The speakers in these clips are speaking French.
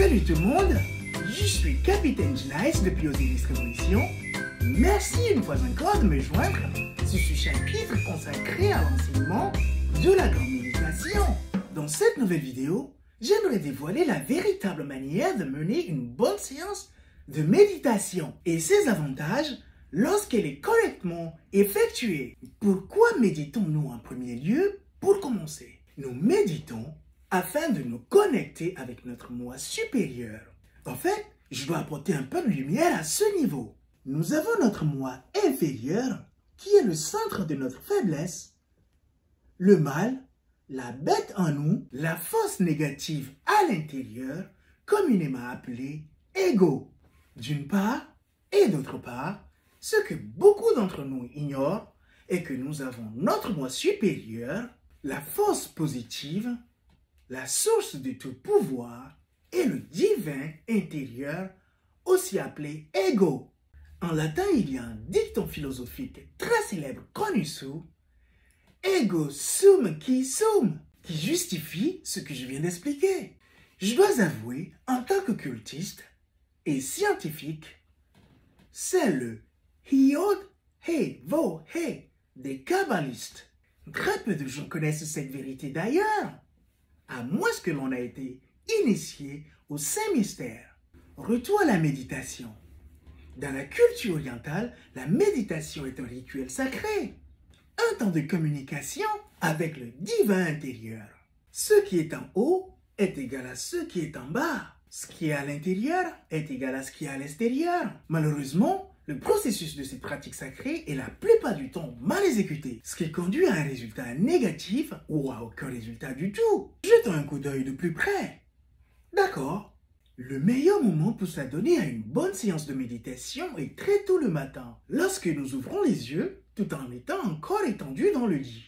Salut tout le monde, je suis Capitaine Nice depuis Osiris Révolution. Merci une fois encore de me joindre sur ce chapitre consacré à l'enseignement de la grande méditation. Dans cette nouvelle vidéo, j'aimerais dévoiler la véritable manière de mener une bonne séance de méditation et ses avantages lorsqu'elle est correctement effectuée. Pourquoi méditons-nous en premier lieu? Pour commencer, nous méditons afin de nous connecter avec notre moi supérieur. En fait, je dois apporter un peu de lumière à ce niveau. Nous avons notre moi inférieur qui est le centre de notre faiblesse, le mal, la bête en nous, la force négative à l'intérieur, communément appelée ego. D'une part, et d'autre part, ce que beaucoup d'entre nous ignorent est que nous avons notre moi supérieur, la force positive, la source de tout pouvoir et le divin intérieur, aussi appelé ego. En latin, il y a un dicton philosophique très célèbre connu sous ego sum qui sum, qui justifie ce que je viens d'expliquer. Je dois avouer, en tant que cultiste et scientifique, c'est le Hiod He Vo He des kabbalistes. Très peu de gens connaissent cette vérité d'ailleurs, à moins que l'on ait été initié au Saint-Mystère. Retour à la méditation. Dans la culture orientale, la méditation est un rituel sacré, un temps de communication avec le divin intérieur. Ce qui est en haut est égal à ce qui est en bas. Ce qui est à l'intérieur est égal à ce qui est à l'extérieur. Malheureusement, le processus de cette pratique sacrée est la plupart du temps mal exécuté, ce qui conduit à un résultat négatif ou à aucun résultat du tout. Jetons un coup d'œil de plus près. D'accord. Le meilleur moment pour s'adonner à une bonne séance de méditation est très tôt le matin, lorsque nous ouvrons les yeux tout en étant encore étendus dans le lit.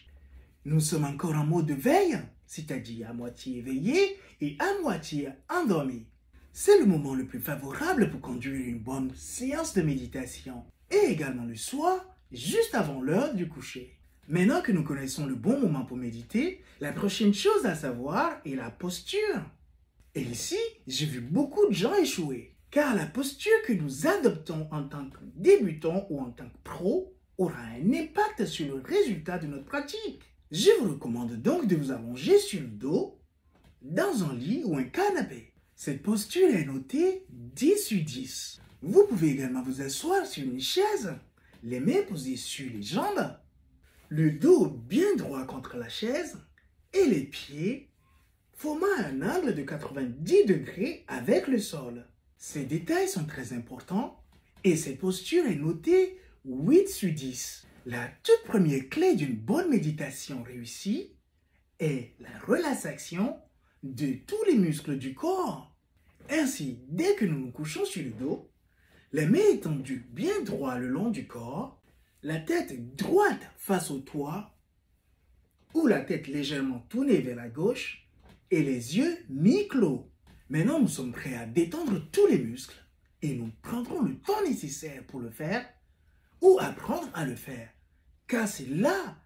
Nous sommes encore en mode de veille, c'est-à-dire à moitié éveillé et à moitié endormi. C'est le moment le plus favorable pour conduire une bonne séance de méditation et également le soir, juste avant l'heure du coucher. Maintenant que nous connaissons le bon moment pour méditer, la prochaine chose à savoir est la posture. Et ici, j'ai vu beaucoup de gens échouer, car la posture que nous adoptons en tant que débutants ou en tant que pro aura un impact sur le résultat de notre pratique. Je vous recommande donc de vous allonger sur le dos, dans un lit ou un canapé. Cette posture est notée 10 sur 10. Vous pouvez également vous asseoir sur une chaise, les mains posées sur les jambes, le dos bien droit contre la chaise et les pieds formant un angle de 90 degrés avec le sol. Ces détails sont très importants et cette posture est notée 8 sur 10. La toute première clé d'une bonne méditation réussie est la relaxation de tous les muscles du corps. Ainsi, dès que nous nous couchons sur le dos, les mains étendues bien droit le long du corps, la tête droite face au toit ou la tête légèrement tournée vers la gauche et les yeux mi-clos. Maintenant, nous sommes prêts à détendre tous les muscles et nous prendrons le temps nécessaire pour le faire ou apprendre à le faire, car c'est là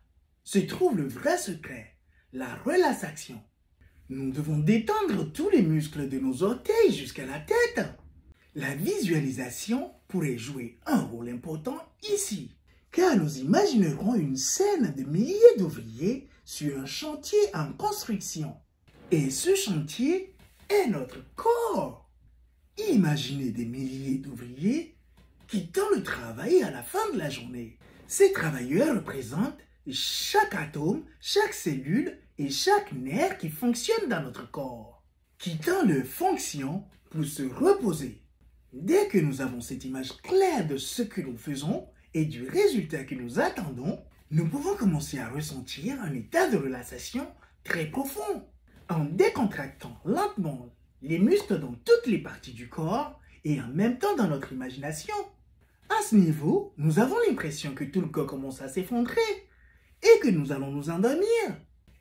se trouve le vrai secret, la relaxation. Nous devons détendre tous les muscles de nos orteils jusqu'à la tête. La visualisation pourrait jouer un rôle important ici, car nous imaginerons une scène de milliers d'ouvriers sur un chantier en construction. Et ce chantier est notre corps. Imaginez des milliers d'ouvriers quittant le travail à la fin de la journée. Ces travailleurs représentent chaque atome, chaque cellule et chaque nerf qui fonctionne dans notre corps, quittant leur fonction pour se reposer. Dès que nous avons cette image claire de ce que nous faisons et du résultat que nous attendons, nous pouvons commencer à ressentir un état de relaxation très profond, en décontractant lentement les muscles dans toutes les parties du corps et en même temps dans notre imagination. À ce niveau, nous avons l'impression que tout le corps commence à s'effondrer et que nous allons nous endormir.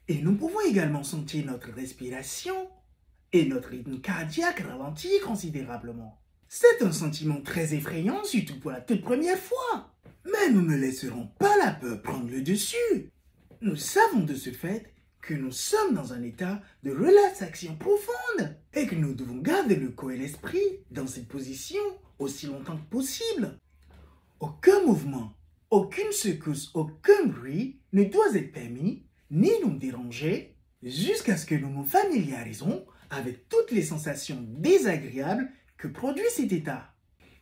Et nous pouvons également sentir notre respiration et notre rythme cardiaque ralentir considérablement. C'est un sentiment très effrayant, surtout pour la toute première fois. Mais nous ne laisserons pas la peur prendre le dessus. Nous savons de ce fait que nous sommes dans un état de relaxation profonde et que nous devons garder le corps et l'esprit dans cette position aussi longtemps que possible. Aucun mouvement, aucune secousse, aucun bruit ne doit être permis ni nous déranger jusqu'à ce que nous nous familiarisons avec toutes les sensations désagréables que produit cet état.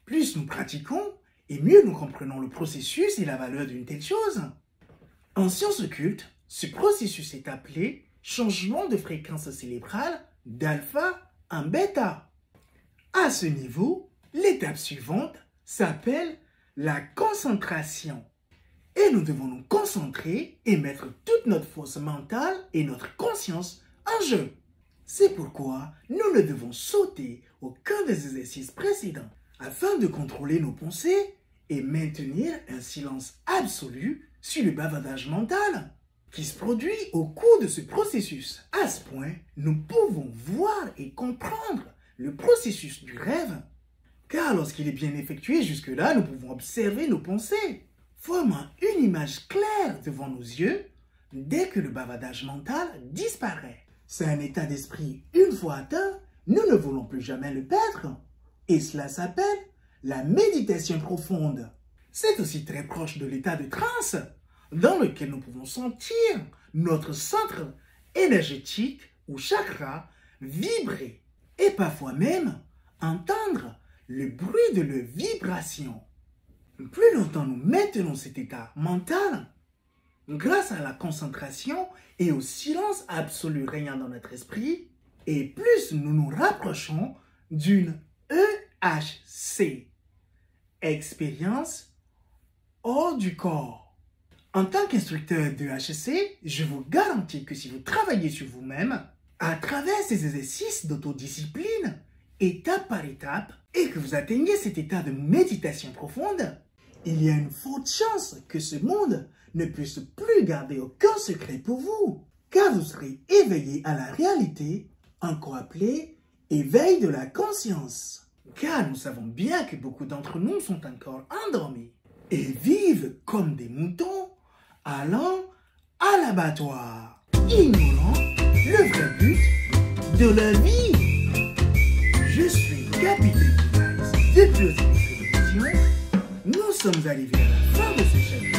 Plus nous pratiquons, et mieux nous comprenons le processus et la valeur d'une telle chose. En sciences occultes, ce processus est appelé changement de fréquence cérébrale d'alpha en bêta. À ce niveau, l'étape suivante s'appelle la concentration. Et nous devons nous concentrer et mettre toute notre force mentale et notre conscience en jeu. C'est pourquoi nous ne devons sauter aucun des exercices précédents afin de contrôler nos pensées et maintenir un silence absolu sur le bavardage mental qui se produit au cours de ce processus. À ce point, nous pouvons voir et comprendre le processus du rêve, car lorsqu'il est bien effectué jusque-là, nous pouvons observer nos pensées, formant une image claire devant nos yeux dès que le bavardage mental disparaît. C'est un état d'esprit, une fois atteint, nous ne voulons plus jamais le perdre. Et cela s'appelle la méditation profonde. C'est aussi très proche de l'état de transe, dans lequel nous pouvons sentir notre centre énergétique ou chakra vibrer et parfois même entendre le bruit de leur vibration. Plus longtemps nous maintenons cet état mental, grâce à la concentration et au silence absolu régnant dans notre esprit, et plus nous nous rapprochons d'une EHC, expérience hors du corps. En tant qu'instructeur de EHC, je vous garantis que si vous travaillez sur vous-même, à travers ces exercices d'autodiscipline, étape par étape, et que vous atteignez cet état de méditation profonde, il y a une forte chance que ce monde ne puisse plus garder aucun secret pour vous, car vous serez éveillé à la réalité, encore appelée éveil de la conscience. Car nous savons bien que beaucoup d'entre nous sont encore endormis et vivent comme des moutons allant à l'abattoir, ignorant le vrai but de leur vie. Je suis Capitaine Dice depuis Osiris Révolution. Nous sommes arrivés à la fin de ce chapitre.